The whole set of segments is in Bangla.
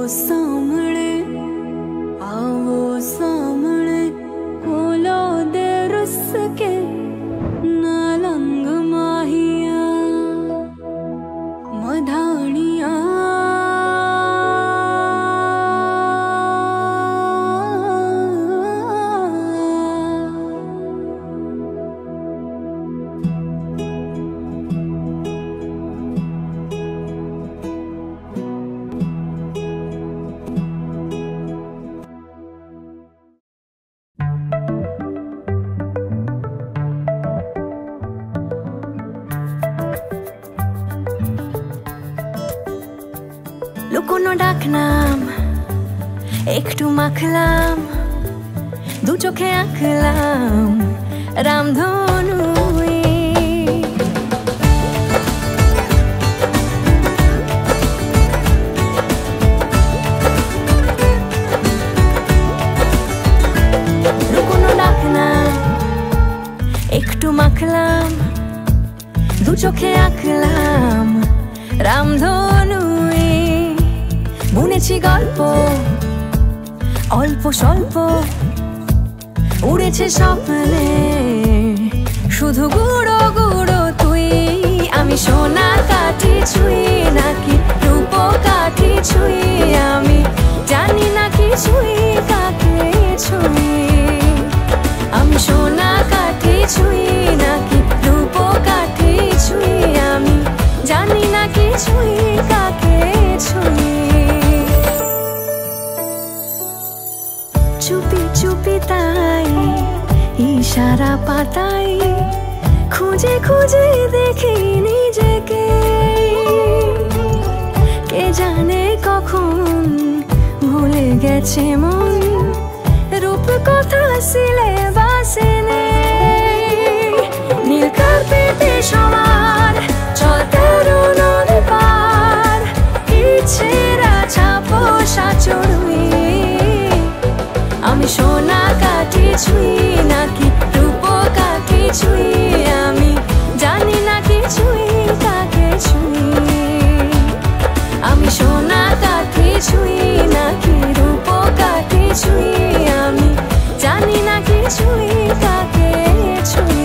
सामने आओ सामने खोलो दे रुस के नालंग माहिया मधानिया লুকোনো ডাকনাম একটু মাখলাম দু চোখে আঁকলাম রামধনু লুকোনো ডাকনাম একটু মাখলাম দু চোখে আঁকলাম রামধনু বুনেছি গল্প অল্প স্বল্প উড়েছে স্বপ্নে শুধু গুঁড়ো গুঁড়ো তুই আমি সোনা কাঠি ছুঁই নাকি রূপ কাঠি ছুঁই আমি জানি না কিছুই কাকে ছুঁই আমি সোনা কাঠি ছুঁই নাকি রূপ কাঠি ছুঁই আমি জানি না কিছুই কাকে ছুঁই চুপি চুপি তাই ইশারা পাতাই খুঁজে খুঁজে দেখি নিজেকে কে জানে কখন ভুলে গেছে মন রূপ কথা সিলেবাসে নেই নীল কার্পেটে সবার চলতে নদী পার ইচ্ছেরা ছাপোষা চড়ুই আমি সোনা কাঠি ছুঁই নাকি রূপ কাঠি ছুঁই আমি জানি না কিছুই কাকে ছুঁই আমি সোনা কাঠি ছুঁই নাকি রূপ কাঠি ছুঁই আমি জানি না কিছুই কাকে ছুঁই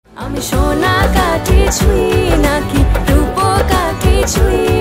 আমি সোনা কাঠি ছুঁই নাকি রূপ কাঠি ছুঁই